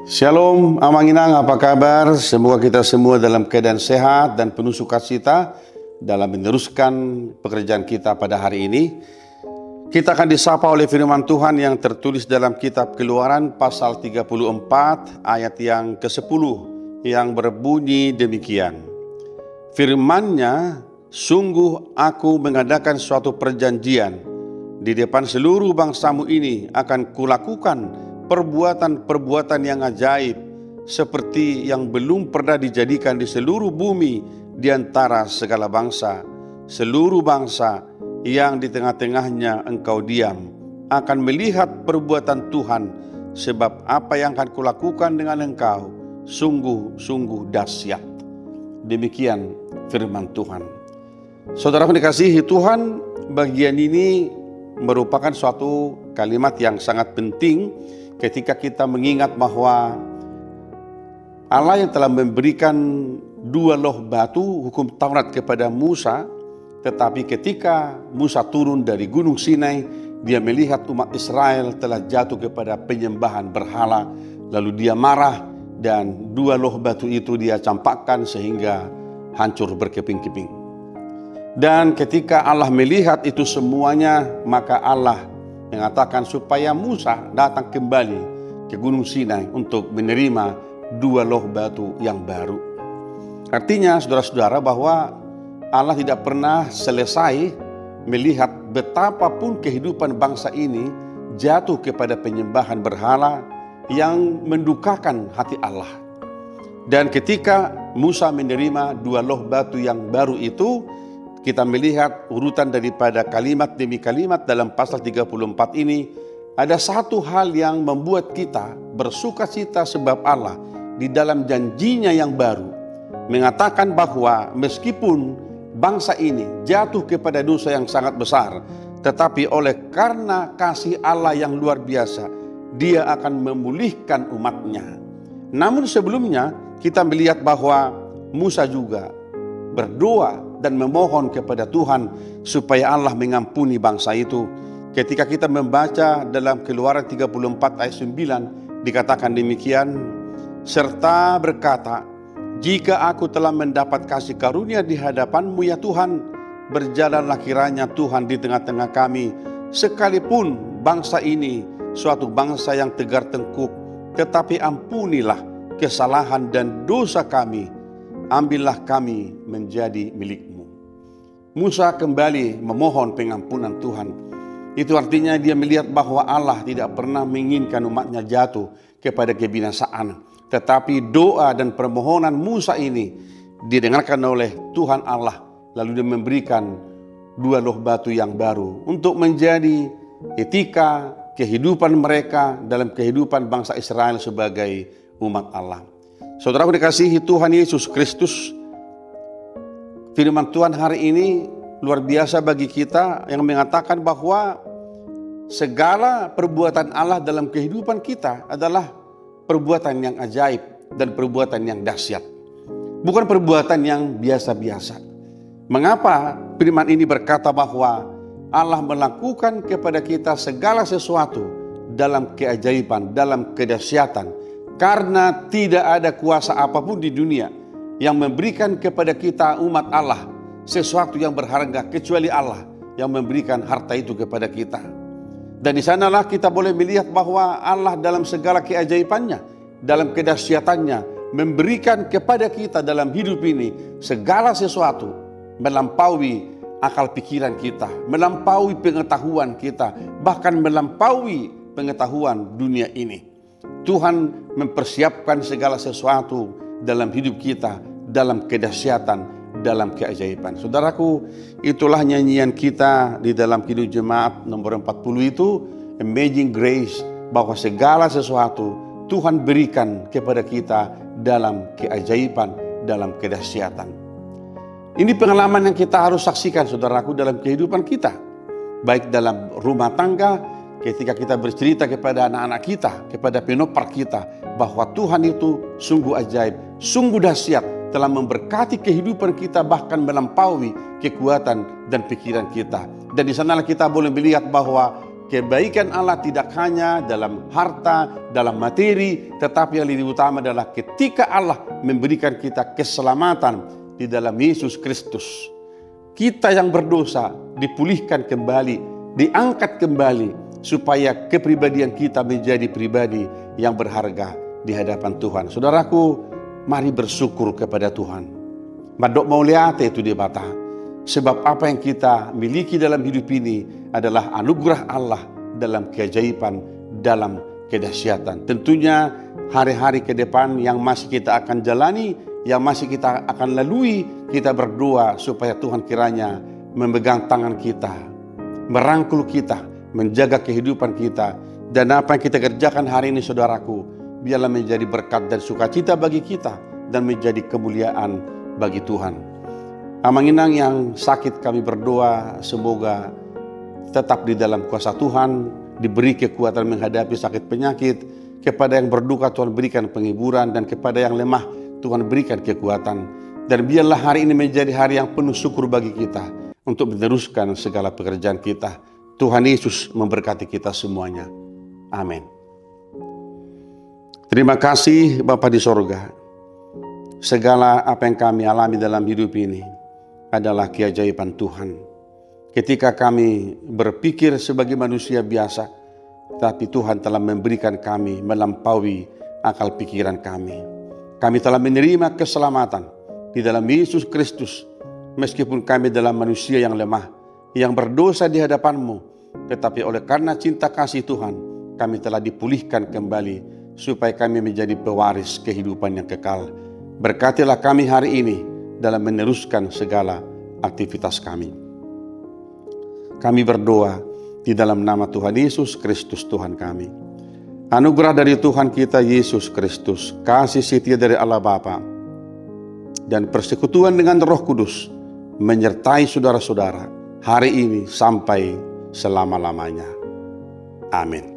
Shalom, Amanginang, apa kabar? Semoga kita semua dalam keadaan sehat dan penuh sukacita dalam meneruskan pekerjaan kita pada hari ini. Kita akan disapa oleh firman Tuhan yang tertulis dalam kitab Keluaran pasal 34 ayat yang ke-10 yang berbunyi demikian. Firman-Nya, sungguh aku mengadakan suatu perjanjian di depan seluruh bangsamu ini akan kulakukan perbuatan-perbuatan yang ajaib seperti yang belum pernah dijadikan di seluruh bumi di antara segala bangsa. Seluruh bangsa yang di tengah-tengahnya engkau diam akan melihat perbuatan Tuhan, sebab apa yang akan kulakukan dengan engkau sungguh-sungguh dahsyat. Demikian firman Tuhan. Saudara dikasihi Tuhan, bagian ini merupakan suatu kalimat yang sangat penting ketika kita mengingat bahwa Allah yang telah memberikan 2 loh batu hukum Taurat kepada Musa, tetapi ketika Musa turun dari Gunung Sinai, dia melihat umat Israel telah jatuh kepada penyembahan berhala, lalu dia marah dan 2 loh batu itu dia campakkan sehingga hancur berkeping-keping. Dan ketika Allah melihat itu semuanya, maka Allah mengatakan supaya Musa datang kembali ke Gunung Sinai untuk menerima 2 loh batu yang baru. Artinya saudara-saudara bahwa Allah tidak pernah selesai melihat betapapun kehidupan bangsa ini jatuh kepada penyembahan berhala yang mendukakan hati Allah. Dan ketika Musa menerima 2 loh batu yang baru itu, kita melihat urutan daripada kalimat demi kalimat dalam pasal 34 ini. Ada satu hal yang membuat kita bersukacita sebab Allah di dalam janjinya yang baru mengatakan bahwa meskipun bangsa ini jatuh kepada dosa yang sangat besar, tetapi oleh karena kasih Allah yang luar biasa, Dia akan memulihkan umatnya. Namun sebelumnya kita melihat bahwa Musa juga berdoa dan memohon kepada Tuhan supaya Allah mengampuni bangsa itu. Ketika kita membaca dalam Keluaran 34 ayat 9 dikatakan demikian, serta berkata, jika aku telah mendapat kasih karunia di hadapan-Mu ya Tuhan, berjalanlah kiranya Tuhan di tengah-tengah kami, sekalipun bangsa ini suatu bangsa yang tegar tengkuk, tetapi ampunilah kesalahan dan dosa kami, ambillah kami menjadi milik-Mu. Musa kembali memohon pengampunan Tuhan. Itu artinya dia melihat bahwa Allah tidak pernah menginginkan umatnya jatuh kepada kebinasaan. Tetapi doa dan permohonan Musa ini didengarkan oleh Tuhan Allah. Lalu dia memberikan 2 loh batu yang baru untuk menjadi etika kehidupan mereka dalam kehidupan bangsa Israel sebagai umat Allah. Saudara dikasihi Tuhan Yesus Kristus, firman Tuhan hari ini luar biasa bagi kita yang mengatakan bahwa segala perbuatan Allah dalam kehidupan kita adalah perbuatan yang ajaib dan perbuatan yang dahsyat. Bukan perbuatan yang biasa-biasa. Mengapa firman ini berkata bahwa Allah melakukan kepada kita segala sesuatu dalam keajaiban, dalam kedahsyatan, karena tidak ada kuasa apapun di dunia yang memberikan kepada kita umat Allah sesuatu yang berharga kecuali Allah yang memberikan harta itu kepada kita. Dan di sanalah kita boleh melihat bahwa Allah dalam segala keajaibannya, dalam kedahsyatannya, memberikan kepada kita dalam hidup ini segala sesuatu melampaui akal pikiran kita, melampaui pengetahuan kita, bahkan melampaui pengetahuan dunia ini. Tuhan mempersiapkan segala sesuatu dalam hidup kita, dalam kedahsyatan, dalam keajaiban. Saudaraku, itulah nyanyian kita di dalam Kidung Jemaat nomor 40 itu, Amazing Grace, bahwa segala sesuatu Tuhan berikan kepada kita dalam keajaiban, dalam kedahsyatan. Ini pengalaman yang kita harus saksikan, saudaraku, dalam kehidupan kita. Baik dalam rumah tangga, ketika kita bercerita kepada anak-anak kita, kepada penopar kita, bahwa Tuhan itu sungguh ajaib, sungguh dahsyat, telah memberkati kehidupan kita, bahkan melampaui kekuatan dan pikiran kita. Dan di sanalah kita boleh melihat bahwa kebaikan Allah tidak hanya dalam harta, dalam materi, tetapi yang lebih utama adalah ketika Allah memberikan kita keselamatan di dalam Yesus Kristus. Kita yang berdosa dipulihkan kembali, diangkat kembali, supaya kepribadian kita menjadi pribadi yang berharga di hadapan Tuhan. Saudaraku, mari bersyukur kepada Tuhan. Madok mau lihat itu di bata. Sebab apa yang kita miliki dalam hidup ini adalah anugerah Allah dalam keajaiban, dalam kedahsyatan. Tentunya hari-hari ke depan yang masih kita akan jalani, yang masih kita akan lalui, kita berdoa supaya Tuhan kiranya memegang tangan kita, merangkul kita, menjaga kehidupan kita. Dan apa yang kita kerjakan hari ini, saudaraku, biarlah menjadi berkat dan sukacita bagi kita dan menjadi kemuliaan bagi Tuhan. Amanginang yang sakit kami berdoa semoga tetap di dalam kuasa Tuhan, diberi kekuatan menghadapi sakit penyakit. Kepada yang berduka Tuhan berikan penghiburan, dan kepada yang lemah Tuhan berikan kekuatan. Dan biarlah hari ini menjadi hari yang penuh syukur bagi kita untuk meneruskan segala pekerjaan kita. Tuhan Yesus memberkati kita semuanya. Amin. Terima kasih Bapa di sorga. Segala apa yang kami alami dalam hidup ini adalah keajaiban Tuhan. Ketika kami berpikir sebagai manusia biasa, tapi Tuhan telah memberikan kami melampaui akal pikiran kami. Kami telah menerima keselamatan di dalam Yesus Kristus, meskipun kami adalah manusia yang lemah, yang berdosa di hadapan-Mu, tetapi oleh karena cinta kasih Tuhan, kami telah dipulihkan kembali, supaya kami menjadi pewaris kehidupan yang kekal. Berkatilah kami hari ini dalam meneruskan segala aktivitas kami. Kami berdoa di dalam nama Tuhan Yesus Kristus Tuhan kami. Anugerah dari Tuhan kita Yesus Kristus, kasih setia dari Allah Bapa, dan persekutuan dengan Roh Kudus menyertai saudara-saudara hari ini sampai selama-lamanya. Amin.